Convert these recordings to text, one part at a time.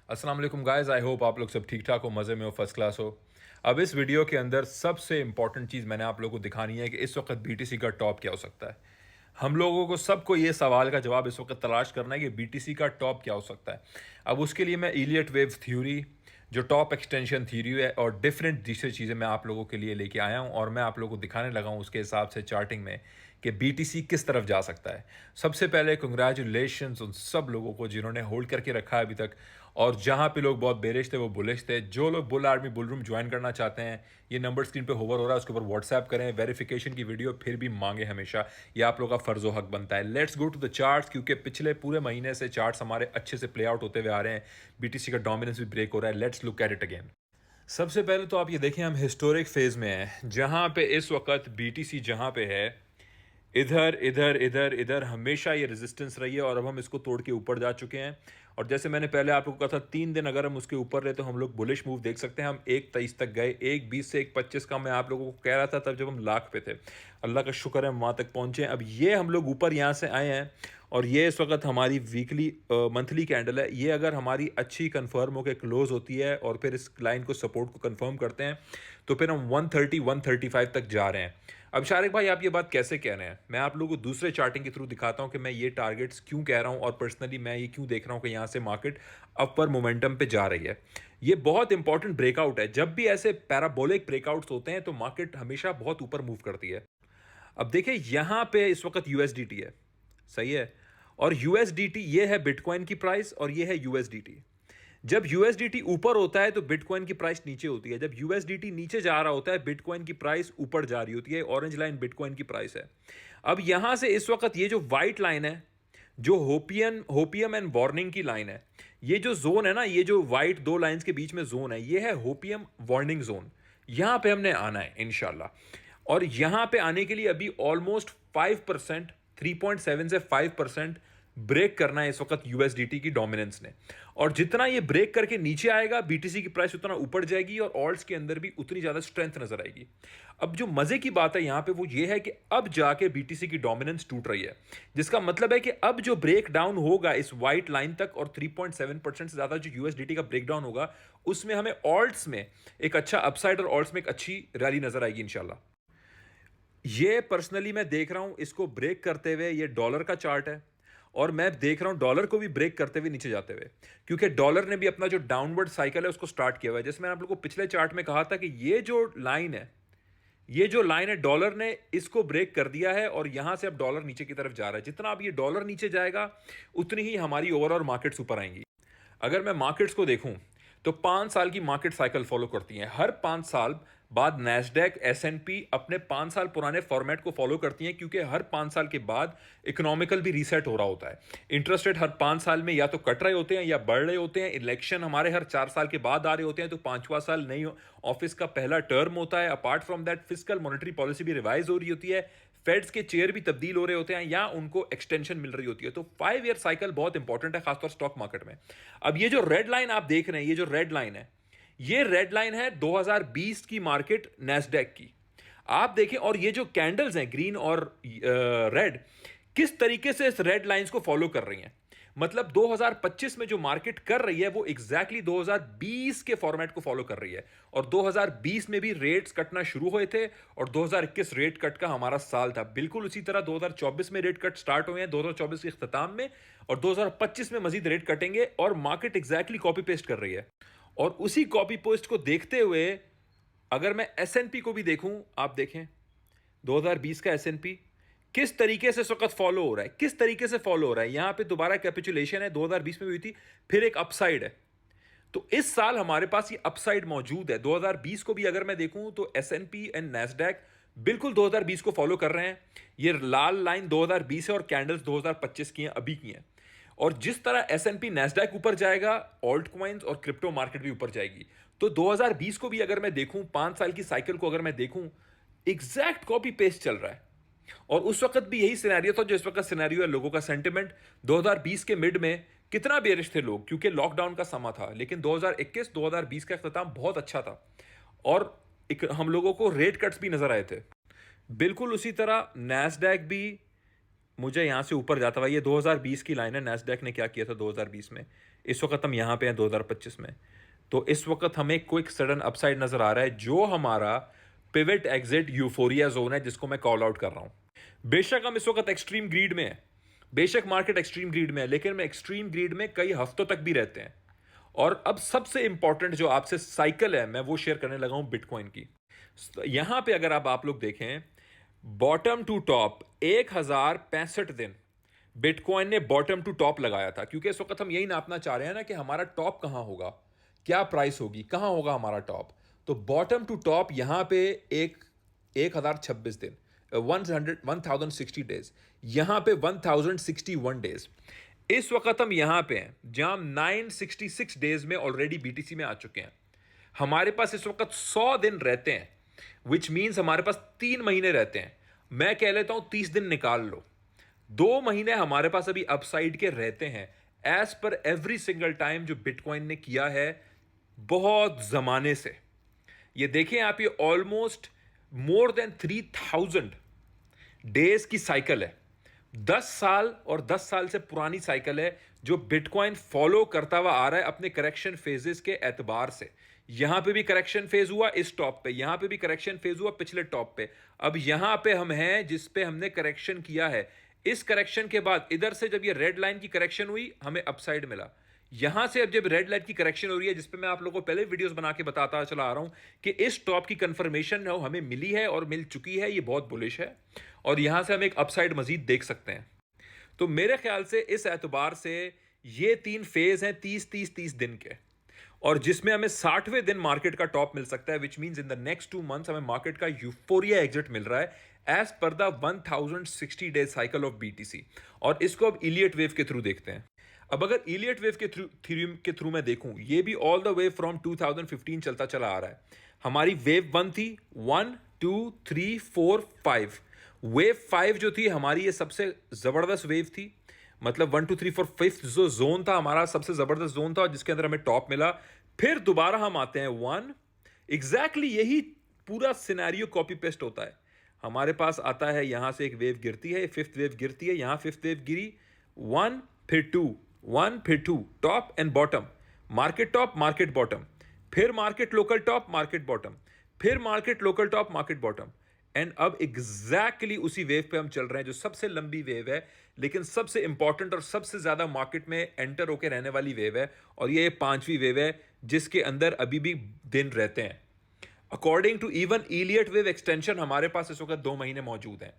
अस्सलाम वालेकुम guys, I hope आप लोग सब ठीक ठाक हो, मज़े में हो, फर्स्ट क्लास हो। अब इस वीडियो के अंदर सबसे इंपॉर्टेंट चीज़ मैंने आप लोगों को दिखानी है कि इस वक्त बीटीसी का टॉप क्या हो सकता है। हम लोगों को सबको ये सवाल का जवाब इस वक्त तलाश करना है कि बीटीसी का टॉप क्या हो सकता है। अब उसके लिए मैं इलियट वेव्स थ्योरी, जो टॉप एक्सटेंशन थ्योरी है, और डिफरेंट दूसरी चीज़ें मैं आप लोगों के लिए लेके आया हूँ और मैं आप लोगों को दिखाने लगा हूँ उसके हिसाब से चार्टिंग में कि बीटीसी किस तरफ जा सकता है। सबसे पहले कंग्रेचुलेशंस उन सब लोगों को जिन्होंने होल्ड करके रखा है अभी तक, और जहाँ पे लोग बहुत बेरिश थे वो बुलिश थे। जो लोग bull army bull room join करना चाहते हैं, ये नंबर स्क्रीन पे होवर हो रहा है, उसके ऊपर व्हाट्सएप करें, वेरिफिकेशन की वीडियो फिर भी मांगे हमेशा, ये आप लोगों का फर्जो हक बनता है। Let's go to the charts, क्योंकि पिछले पूरे महीने से चार्ट्स हमारे अच्छे से प्ले आउट होते हुए आ रहे हैं, बीटीसी का डोमिनेंस भी ब्रेक हो रहा है। Let's look at it again. सबसे पहले तो आप ये देखें, हम हिस्टोरिक फेज में हैं, जहां पे इस वक्त बीटीसी जहां पे है, इधर इधर इधर इधर हमेशा ये रेजिस्टेंस रही है, और अब हम इसको तोड़ के ऊपर जा चुके हैं। और जैसे मैंने पहले आपको कहा था, 3 दिन अगर हम उसके ऊपर रहे तो हम लोग बुलिश मूव देख सकते हैं। हम 1 23 तक गए, 1 20 से 1 25 का मैं आप लोगों को कह रहा था तब जब हम लाख पे थे। अल्लाह का शुक्र है हम वहाँ तक पहुँचे। अब ये हम लोग ऊपर यहाँ से आए हैं, और ये इस वक्त हमारी वीकली मंथली कैंडल है। ये अगर हमारी अच्छी कंफर्म होकर क्लोज होती है और फिर इस लाइन को सपोर्ट को कंफर्म करते हैं, तो फिर हम 130 135 तक जा रहे हैं। अब शारिक भाई, आप ये बात कैसे कह रहे हैं? मैं आप लोगों को दूसरे चार्टिंग के थ्रू दिखाता हूं कि मैं ये टारगेट्स क्यों कह रहा हूं, और पर्सनली मैं ये क्यों देख रहा हूं कि यहां से मार्केट अपर मोमेंटम पे जा रही है। ये बहुत इंपॉर्टेंट ब्रेकआउट है। जब भी ऐसे पैराबोलिक ब्रेकआउट्स होते हैं तो मार्केट हमेशा बहुत ऊपर मूव करती है। अब देखिए, यहां पे इस वक्त यूएसडीटी है, सही है, और यूएसडीटी ये है बिटकॉइन की प्राइस, और ये है यूएसडीटी। जब यूएसडीटी ऊपर होता है तो बिटकॉइन की प्राइस नीचे होती है। जब यूएसडीटी नीचे जा रहा होता है, बिटकॉइन की प्राइस ऊपर जा रही होती है। ऑरेंज लाइन बिटकॉइन की प्राइस है। अब यहां से इस वक्त ये जो व्हाइट लाइन है, जो होपियम एंड वार्निंग की लाइन है, ये जो जोन है ना, ये जो व्हाइट दो लाइंस के बीच में जोन है, ये है होपियम वार्निंग जोन। यहां पे हमने आना है इंशाल्लाह। और यहां पे आने के लिए अभी ऑलमोस्ट 5%, 3.7 से 5% ब्रेक करना है इस वक्त यूएसडीटी की डोमिनेंस ने। और जितना ये ब्रेक करके नीचे आएगा, बीटीसी की प्राइस उतना ऊपर जाएगी, और ऑल्ट्स के अंदर भी उतनी ज्यादा स्ट्रेंथ नजर आएगी। अब जो मजे की बात है यहां पे वो ये है कि अब जाके बीटीसी की डोमिनेंस टूट रही है, जिसका मतलब है कि अब जो ब्रेक डाउन होगा इस व्हाइट लाइन तक, और 3.7% से ज्यादा जो यूएसडीटी का ब्रेक डाउन होगा, उसमें हमें ऑल्ट्स में एक अच्छा अपसाइड और ऑल्ट्स में एक अच्छी रैली नजर आएगी इंशाल्लाह। ये पर्सनली मैं देख रहा हूं इसको ब्रेक करते हुए। ये डॉलर का चार्ट है, और मैं देख रहा हूं डॉलर को भी ब्रेक करते हुए नीचे जाते हुए, क्योंकि डॉलर ने भी अपना जो डाउनवर्ड साइकिल है उसको स्टार्ट किया हुआ है। जैसे मैंने आप लोगों को पिछले चार्ट में कहा था कि ये जो लाइन है, ये जो लाइन है, डॉलर ने इसको ब्रेक कर दिया है, और यहां से अब डॉलर नीचे की तरफ जा रहा है। जितना अब ये डॉलर नीचे जाएगा, उतनी ही हमारी ओवरऑल मार्केट्स ऊपर आएंगी। अगर मैं मार्केट्स को देखूं, तो 5 साल की मार्केट साइकिल फॉलो करती हैं। हर 5 साल बाद नैस्डैक एसएनपी अपने 5 साल पुराने फॉर्मेट को फॉलो करती हैं, क्योंकि हर 5 साल के बाद इकोनॉमिकल भी रीसेट हो रहा होता है। इंटरेस्ट रेट हर 5 साल में या तो कट रहे होते हैं या बढ़ रहे होते हैं। इलेक्शन हमारे हर 4 साल के बाद आ रहे होते हैं, तो 5वां साल नई ऑफिस का पहला टर्म होता है। Apart from that, physical monetary policy भी रिवाइज हो रही होती है। फेड्स के चेयर भी तब्दील हो रहे होते हैं, या उनको एक्सटेंशन मिल रही होती है। तो 5 ईयर साइकिल बहुत इंपॉर्टेंट है, खासतौर स्टॉक मार्केट में। अब ये जो रेड लाइन आप देख रहे हैं, ये जो रेड लाइन है, ये रेड लाइन है 2020 की मार्केट नैस्डैक की। आप देखें, और ये जो कैंडल्स हैं ग्रीन और रेड, किस तरीके से इस रेड लाइंस को फॉलो कर रही हैं। मतलब 2025 में जो मार्केट कर रही है वो एग्जैक्टली 2020 के फॉर्मेट को फॉलो कर रही है। और 2020 में भी रेट्स कटना शुरू हुए थे, और 2021 रेट कट का हमारा साल था। बिल्कुल उसी तरह 2024 में रेट कट स्टार्ट हुए हैं, 2024 के इख्तिताम में, और 2025 में मजीद रेट कटेंगे, और मार्केट एग्जैक्टली कॉपी पेस्ट कर रही है। और उसी कॉपी पेस्ट को देखते हुए अगर मैं एसएनपी को भी देखूं, आप देखें 2020 का एसएनपी किस तरीके से इस वक्त फॉलो हो रहा है, किस तरीके से फॉलो हो रहा है। यहां पे दोबारा कैपिचुलेशन है, 2020 में भी हुई थी, फिर एक अपसाइड है। तो इस साल हमारे पास ये अपसाइड मौजूद है। 2020 को भी अगर मैं देखूं तो एसएनपी एंड नैस्डैक बिल्कुल 2020 को फॉलो कर रहे हैं। ये लाल लाइन 2020 है, और कैंडल्स 2025 की हैं, अभी की हैं। और जिस तरह एसएनपी नैस्डैक ऊपर जाएगा, ऑल्ट कॉइन्स और क्रिप्टो मार्केट भी ऊपर जाएगी। तो 2020 को भी अगर मैं देखूं, 5 साल की साइकिल को अगर मैं देखूं, एग्जैक्ट कॉपी पेस्ट चल रहा है। और उस वक्त भी यही सिनेरियो था जो इस वक्त सिनेरियो है। लोगों का सेंटिमेंट 2020 के मिड में कितना बेरिश थे लोग, क्योंकि लॉकडाउन का समा था। लेकिन 2021 2020 का इख्तिताम बहुत अच्छा था, और हम लोगों को रेट कट्स भी नजर आए थे। बिल्कुल उसी तरह नैस्डैक भी मुझे यहां से ऊपर जाता हुआ, ये 2020 की लाइन है, नैस्डैक ने क्या किया था 2020 में, इस वक्त हम यहाँ पे हैं 2025 में। तो इस वक्त हमें क्विक सडन अपसाइड नजर आ रहा है, जो हमारा पिवट एग्जिट यूफोरिया जोन है, जिसको मैं कॉल आउट कर रहा हूं। बेशक हम इस वक्त एक्सट्रीम ग्रीड में है, बेशक मार्केट एक्सट्रीम ग्रीड में है, लेकिन मैं एक्सट्रीम ग्रीड में कई हफ्तों तक भी रहते हैं। और अब सबसे इंपॉर्टेंट जो आपसे साइकिल है, मैं वो शेयर करने लगा हूं बिटकॉइन की। यहां पे अगर आप लोग देखें, बॉटम टू टॉप 1065 दिन बिटकॉइन ने बॉटम टू टॉप लगाया था, क्योंकि इस वक्त हम यही नापना चाह रहे हैं ना कि हमारा टॉप कहां होगा, क्या प्राइस होगी, कहां होगा हमारा टॉप। तो बॉटम टू टॉप यहां पे 1026 दिन, 1060 डेज, यहां पे 1061 डेज। इस वक्त हम यहां पे हैं जहां हम 966 डेज में ऑलरेडी बीटीसी में आ चुके हैं। हमारे पास इस वक्त 100 दिन रहते हैं, विच मीन्स हमारे पास 3 महीने रहते हैं। मैं कह लेता हूं 30 दिन निकाल लो, 2 महीने हमारे पास अभी अपसाइड के रहते हैं, as per every single time जो बिटकॉइन ने किया है बहुत जमाने से। ये देखें आप, ये ऑलमोस्ट मोर देन 3000 डेज की साइकिल है। 10 साल और 10 साल से पुरानी साइकिल है जो बिटकॉइन फॉलो करता हुआ आ रहा है अपने करेक्शन फेजेस के एतबार से। यहां पे भी करेक्शन फेज हुआ इस टॉप पे, यहां पे भी करेक्शन फेज हुआ पिछले टॉप पे। अब यहां पे हम हैं जिस पे हमने करेक्शन किया है। इस करेक्शन के बाद इधर से जब ये रेड लाइन की करेक्शन हुई, हमें अपसाइड मिला। यहां से अब जब रेड लाइन की करेक्शन हो रही है, जिसपे मैं आप लोगों को पहले वीडियोस बना के बताता चला आ रहा हूं कि इस टॉप की कंफर्मेशन हमें मिली है और मिल चुकी है, ये बहुत बुलिश है, और यहां से हम एक अपसाइड मजीद देख सकते हैं। तो मेरे ख्याल से इस एतबार से ये 3 फेज हैं 30-30-30 दिन के, और जिसमें हमें 60वें दिन मार्केट का टॉप मिल सकता है, which means in the next 2 months हमें मार्केट का यूफोरिया एग्जिट मिल रहा है as per the 1060 days cycle of BTC. और इसको अब इलियट वेव के थ्रू देखते हैं। अब अगर इलियट वेव के थ्रू मैं देखूं, ये भी ऑल द वे फ्रॉम 2015 चलता चला आ रहा है। हमारी वेव 1 थी, 1 2 3 4 5। वेव 5 जो थी हमारी, ये सबसे जबरदस्त वेव थी, मतलब 1 2 3 4 5 जो जोन था हमारा सबसे जबरदस्त जोन था, जिसके अंदर हमें टॉप मिला। फिर दोबारा हम आते हैं 1, एग्जैक्टली यही पूरा सिनेरियो कॉपी पेस्ट होता है। हमारे पास आता है, यहां से एक वेव गिरती है, फिफ्थ वेव गिरती है, यहां फिफ्थ वेव गिरी, 1 फिर 2, 1 फिर 2, top and bottom, market top market bottom, फिर market local top market bottom, फिर market local top market bottom. And अब एग्जैक्टली उसी वेव पे हम चल रहे हैं, जो सबसे लंबी वेव है, लेकिन सबसे इंपॉर्टेंट और सबसे ज्यादा मार्केट में एंटर होकर रहने वाली वेव है, और ये 5वीं वेव है जिसके अंदर अभी भी दिन रहते हैं। According to even Elliott wave extension हमारे पास इस वक्त 2 महीने मौजूद हैं।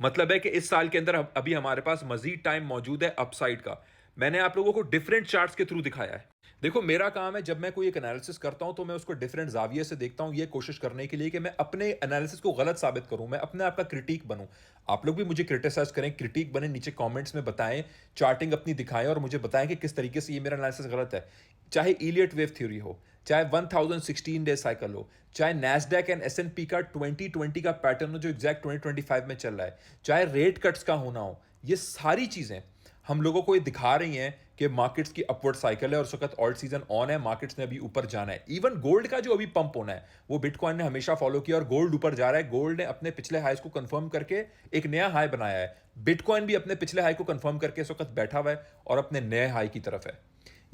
मतलब है कि इस साल के अंदर अभी हमारे पास मजीद टाइम मौजूद है अपसाइड का। मैंने आप लोगों को डिफरेंट चार्ट्स के थ्रू दिखाया है। देखो, मेरा काम है जब मैं कोई एक एनालिसिस करता हूं तो मैं उसको डिफरेंट जाविये से देखता हूं, ये कोशिश करने के लिए कि मैं अपने एनालिसिस को गलत साबित करूं, मैं अपने आप का क्रिटिक बनूं। आप लोग भी मुझे क्रिटिसाइज करें, क्रिटिक बने, नीचे कमेंट्स में बताएं, चार्टिंग अपनी दिखाएं और मुझे बताएं कि किस तरीके से ये मेरा एनालिसिस गलत है। चाहे इलियट वेव थ्योरी हो, चाहे 1016 डे साइकिल हो, चाहे नैस्डैक एंड एसएनपी का 2020 का पैटर्न हो जो एग्जैक्ट 2025 में चल रहा है, चाहे रेट कट्स का होना हो, ये सारी चीजें हम लोगों को ये दिखा रही हैं कि मार्केट्स की अपवर्ड साइकिल है और उस वक्त ऑल्ट सीजन ऑन है, मार्केट्स ने अभी ऊपर जाना है। इवन गोल्ड का जो अभी पंप होना है वो बिटकॉइन ने हमेशा फॉलो किया और गोल्ड ऊपर जा रहा है। गोल्ड ने अपने पिछले हाईस को कंफर्म करके एक नया हाई बनाया है, बिटकॉइन भी अपने पिछले हाई को कंफर्म करके इस वक्त बैठा हुआ है और अपने नए हाई की तरफ है।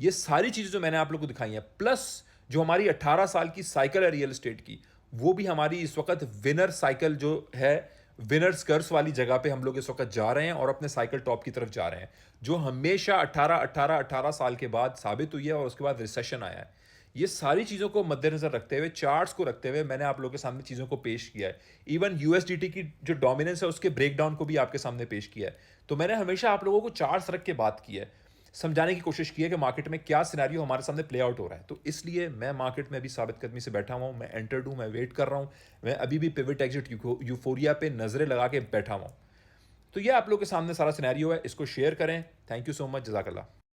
ये सारी चीजें जो मैंने आप लोग को दिखाई हैं, प्लस जो हमारी 18 साल की साइकिल है रियल एस्टेट की, वो भी हमारी इस वक्त विनर साइकिल जो है, विनर्स कर्स वाली जगह पे हम लोग इस वक्त जा रहे हैं और अपने साइकिल टॉप की तरफ जा रहे हैं, जो हमेशा 18 साल के बाद साबित हुई है और उसके बाद रिसेशन आया है। ये सारी चीज़ों को मद्देनजर रखते हुए, चार्ट्स को रखते हुए, मैंने आप लोगों के सामने चीज़ों को पेश किया है। इवन यूएसडीटी की जो डोमिनेंस है उसके ब्रेकडाउन को भी आपके सामने पेश किया है। तो मैंने हमेशा आप लोगों को चार्ट्स रख के बात की है, समझाने की कोशिश की है कि मार्केट में क्या सिनेरियो हमारे सामने प्ले आउट हो रहा है। तो इसलिए मैं मार्केट में अभी साबित कदमी से बैठा हुआ हूँ, मैं एंटर्ड हूँ, मैं वेट कर रहा हूँ, मैं अभी भी पिवट एग्जिट यूफोरिया पे नजरें लगा के बैठा हुआ हूँ। तो ये आप लोग के सामने सारा सिनेरियो है, इसको शेयर करें। थैंक यू सो मच, जज़ाकल्लाह।